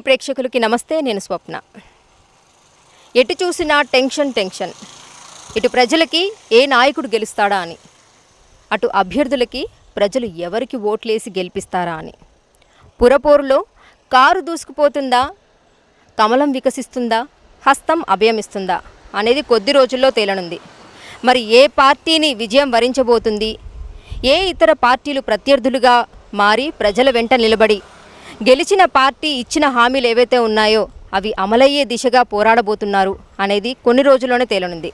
ప్రేక్షకులకి నమస్తే. నేను స్వప్న. ఎటు చూసినా టెన్షన్. ఇటు ప్రజలకి ఏ నాయకుడు గెలుస్తాడా అని, అటు అభ్యర్థులకి ప్రజలు ఎవరికి ఓట్లేసి గెలిపిస్తారా అని. పురపోరులో కారు దూసుకుపోతుందా, కమలం వికసిస్తుందా, హస్తం అభయమిస్తుందా అనేది కొద్ది రోజుల్లో తేలనుంది. మరి ఏ పార్టీని విజయం వరించబోతుంది, ఏ ఇతర పార్టీలు ప్రత్యర్థులుగా మారి ప్రజల వెంట నిలబడి గెలిచిన పార్టీ ఇచ్చిన హామీలు ఏవైతే ఉన్నాయో అవి అమలయ్యే దిశగా పోరాడబోతున్నారు అనేది కొన్ని రోజుల్లోనే తేలనుంది.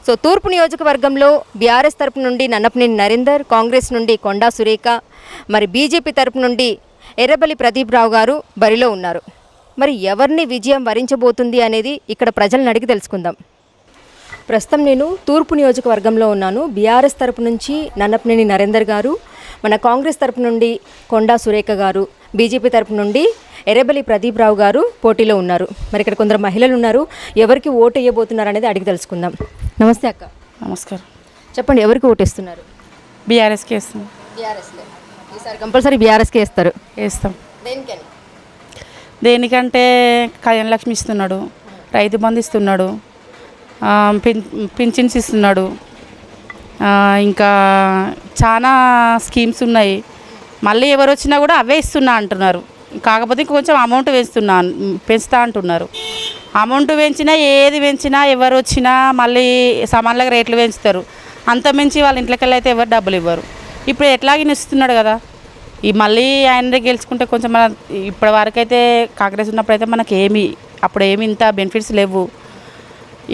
సో తూర్పు నియోజకవర్గంలో బీఆర్ఎస్ తరపు నుండి నన్నపనేని నరేందర్, కాంగ్రెస్ నుండి కొండా సురేఖ, మరి బీజేపీ తరపు నుండి ఎర్రబెల్లి ప్రదీప్ రావు గారు బరిలో ఉన్నారు. మరి ఎవరిని విజయం వరించబోతుంది అనేది ఇక్కడ ప్రజలను అడిగి తెలుసుకుందాం. ప్రస్తుతం నేను తూర్పు నియోజకవర్గంలో ఉన్నాను. బీఆర్ఎస్ తరపు నుంచి నన్నపనేని నరేందర్ గారు, మన కాంగ్రెస్ తరపు నుండి కొండా సురేఖ గారు, బీజేపీ తరపు నుండి ఎర్రబెల్లి ప్రదీప్ రావు గారు పోటీలో ఉన్నారు. మరి ఇక్కడ కొందరు మహిళలు ఉన్నారు. ఎవరికి ఓటు వేయబోతున్నారు అనేది అడిగి తెలుసుకుందాం. నమస్తే అక్క. నమస్కారం. చెప్పండి, ఎవరికి ఓటేస్తున్నారు? బీఆర్ఎస్కి వేస్తాం. బీఆర్ఎస్లో ఈసారి కంపల్సరీ బీఆర్ఎస్కి వేస్తారు. వేస్తాం. దేనికని? దేనికంటే కళ్యాణ లక్ష్మి ఇస్తున్నాడు, రైతు బంధు ఇస్తున్నాడు, పింఛన్స్ ఇస్తున్నాడు, ఇంకా చాలా స్కీమ్స్ ఉన్నాయి. మళ్ళీ ఎవరు వచ్చినా కూడా అవే ఇస్తున్నా అంటున్నారు. కాకపోతే కొంచెం అమౌంట్ పెంచుతా అంటున్నారు. అమౌంట్ పెంచినా ఏది పెంచినా ఎవరు వచ్చినా మళ్ళీ సామాన్లకు రేట్లు పెంచుతారు. అంత మించి వాళ్ళ ఇంట్లోకి వెళ్ళి అయితే ఎవరు డబ్బులు ఇవ్వరు. ఇప్పుడు ఎట్లాగిన ఇస్తున్నాడు కదా, ఈ మళ్ళీ ఆయన గెలుచుకుంటే కొంచెం మన ఇప్పటి వరకైతే కాంగ్రెస్ ఉన్నప్పుడైతే మనకి అప్పుడు ఏమి ఇంత బెనిఫిట్స్ లేవు.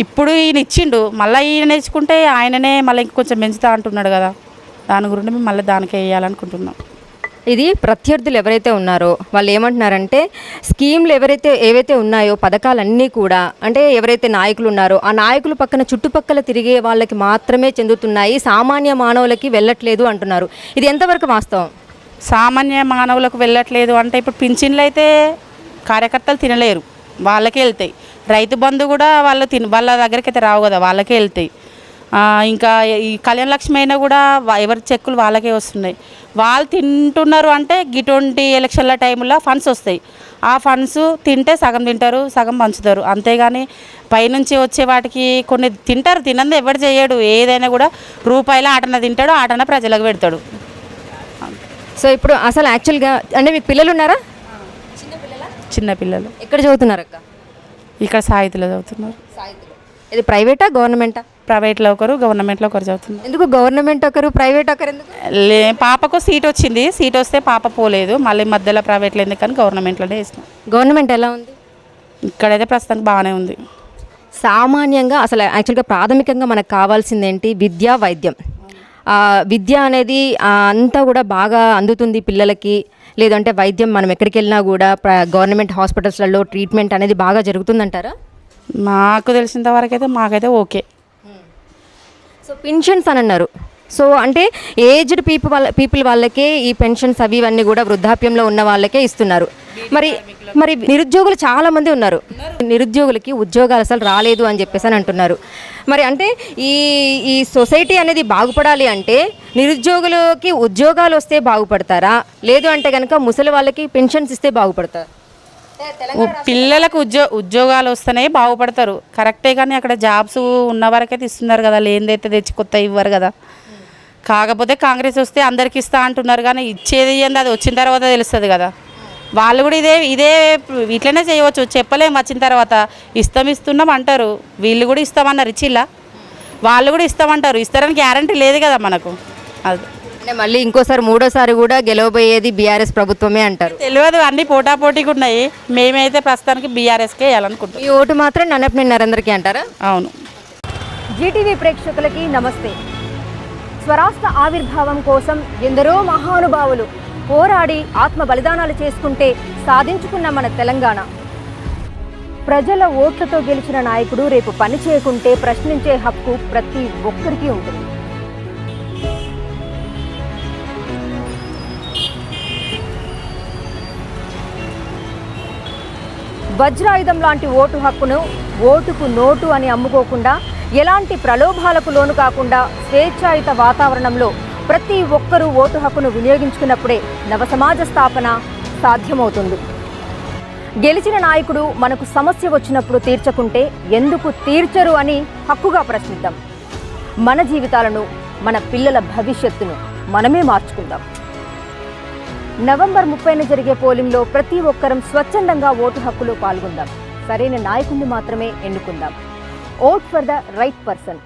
ఇప్పుడు ఈయన ఇచ్చిండు, మళ్ళీ ఈయన నేర్చుకుంటే ఆయననే మళ్ళీ ఇంకొంచెం పెంచుతా అంటున్నాడు కదా, దాని గురించి మేము మళ్ళీ దానికే వేయాలనుకుంటున్నాం. ఇది ప్రత్యర్థులు ఎవరైతే ఉన్నారో వాళ్ళు ఏమంటున్నారంటే, స్కీమ్లు ఏవైతే ఉన్నాయో పథకాలన్నీ కూడా అంటే ఎవరైతే నాయకులు ఉన్నారో ఆ నాయకుల పక్కన చుట్టుపక్కల తిరిగే వాళ్ళకి మాత్రమే చెందుతున్నాయి, సామాన్య మానవులకి వెళ్ళట్లేదు అంటున్నారు. ఇది ఎంతవరకు వాస్తవం? సామాన్య మానవులకు వెళ్ళట్లేదు అంటే ఇప్పుడు పింఛన్లు అయితే కార్యకర్తలు తినలేరు, వాళ్ళకే వెళ్తాయి. రైతు బంధు కూడా వాళ్ళ దగ్గరికి అయితే రావు కదా, వాళ్ళకే వెళ్తాయి. ఇంకా ఈ కళ్యాణ లక్ష్మి అయినా కూడా ఎవరి చెక్కులు వాళ్ళకే వస్తున్నాయి. వాళ్ళు తింటున్నారు అంటే గిటువంటి ఎలక్షన్ల టైంలో ఫండ్స్ వస్తాయి. ఆ ఫండ్స్ తింటే సగం తింటారు, సగం పంచుతారు. అంతేగాని పైనుంచి వచ్చే వాటికి కొన్ని తింటారు, తినంది ఎవరు చేయడు. ఏదైనా కూడా రూపాయల ఆటన తింటాడు, ఆటన ప్రజలకు పెడతాడు. సో ఇప్పుడు అసలు యాక్చువల్గా అంటే మీకు పిల్లలు ఉన్నారా? చిన్న పిల్లలు. ఎక్కడ చదువుతున్నారు అక్క? ఇక్కడ సాహిత్యలో చదువుతున్నారు. ఇది ప్రైవేటా గవర్నమెంటా? ప్రైవేట్లో ఒకరు, గవర్నమెంట్లో ఒకరు చదువుతున్నారు. ఎందుకు గవర్నమెంట్ ఒకరు ప్రైవేట్ ఒకరు ఎందుకు? పాపకు సీట్ వచ్చింది, సీట్ వస్తే పాప పోలేదు, మళ్ళీ మధ్యలో ప్రైవేట్లో ఎందుకని గవర్నమెంట్లోనే వేసినాం. గవర్నమెంట్ ఎలా ఉంది? ఇక్కడైతే ప్రస్తుతానికి బాగానే ఉంది. సామాన్యంగా అసలు యాక్చువల్గా ప్రాథమికంగా మనకు కావాల్సింది ఏంటి? విద్య, వైద్యం. విద్య అనేది అంతా కూడా బాగా అందుతుంది పిల్లలకి, లేదంటే వైద్యం మనం ఎక్కడికి వెళ్ళినా కూడా గవర్నమెంట్ హాస్పిటల్స్లలో ట్రీట్మెంట్ అనేది బాగా జరుగుతుందంటారా? నాకు తెలిసినంత వరకు అయితే మాకైతే ఓకే. సో పెన్షన్స్ అని అన్నారు. సో అంటే ఏజ్డ్ పీపుల్ వాళ్ళకే ఈ పెన్షన్స్ అవి ఇవన్నీ కూడా వృద్ధాప్యంలో ఉన్న వాళ్ళకే ఇస్తున్నారు. మరి నిరుద్యోగులు చాలామంది ఉన్నారు. నిరుద్యోగులకి ఉద్యోగాలు అసలు రాలేదు అని చెప్పేసి అని అంటున్నారు. మరి అంటే ఈ సొసైటీ అనేది బాగుపడాలి అంటే నిరుద్యోగులకి ఉద్యోగాలు వస్తే బాగుపడతారా, లేదు అంటే కనుక ముసలి వాళ్ళకి పెన్షన్స్ ఇస్తే బాగుపడతారు? పిల్లలకు ఉద్యోగాలు వస్తేనే బాగుపడతారు కరెక్టే, కానీ అక్కడ జాబ్స్ ఉన్న వరకైతే ఇస్తున్నారు కదా, లేనిదైతే తెచ్చి కొత్త ఇవ్వరు కదా. కాకపోతే కాంగ్రెస్ వస్తే అందరికి ఇస్తా అంటున్నారు, కానీ ఇచ్చేది ఏంది అది వచ్చిన తర్వాత తెలుస్తుంది కదా. వాళ్ళు కూడా ఇదే ఇట్లనే చేయవచ్చు, చెప్పలేము. వచ్చిన తర్వాత ఇస్తున్నాం అంటారు, వీళ్ళు కూడా ఇస్తామన్నారు, ఇచ్చిల్లా వాళ్ళు కూడా ఇస్తామంటారు. ఇస్తారని గ్యారంటీ లేదు కదా మనకు. అది మళ్ళీ ఇంకోసారి మూడోసారి కూడా గెలవబోయేది బీఆర్ఎస్ ప్రభుత్వమే అంటారు. తెలియదు, అన్ని పోటాపోటీగా ఉన్నాయి. మేమైతే ప్రస్తుతానికి బీఆర్ఎస్కే వేయాలనుకుంటున్నాం. ఈ ఓటు మాత్రం నన్నపనేని నరేందర్కి అంటారా? అవును. జీటీవీ ప్రేక్షకులకి నమస్తే. స్వరాష్ట్ర ఆవిర్భావం కోసం ఎందరో మహానుభావులు పోరాడి ఆత్మ బలిదానాలు చేసుకుంటే సాధించుకున్న మన తెలంగాణ. ప్రజల ఓట్లతో గెలిచిన నాయకుడు రేపు పని చేయకుంటే ప్రశ్నించే హక్కు ప్రతి ఒక్కరికి ఉంటుంది. వజ్రాయుధం లాంటి ఓటు హక్కును ఓటుకు నోటు అని అమ్ముకోకుండా, ఎలాంటి ప్రలోభాలకు లోను కాకుండా స్వేచ్ఛాయుత వాతావరణంలో ప్రతి ఒక్కరూ ఓటు హక్కును వినియోగించుకున్నప్పుడే నవ సమాజ స్థాపన సాధ్యమవుతుంది. గెలిచిన నాయకుడు మనకు సమస్య వచ్చినప్పుడు తీర్చకుంటే ఎందుకు తీర్చరు అని హక్కుగా ప్రశ్నిద్దాం. మన జీవితాలను, మన పిల్లల భవిష్యత్తును మనమే మార్చుకుందాం. నవంబర్ 30న జరిగే పోలింగ్లో ప్రతి ఒక్కరం స్వచ్ఛందంగా ఓటు హక్కులో పాల్గొందాం. సరైన నాయకుడిని మాత్రమే ఎన్నుకుందాం. Vote for the right person.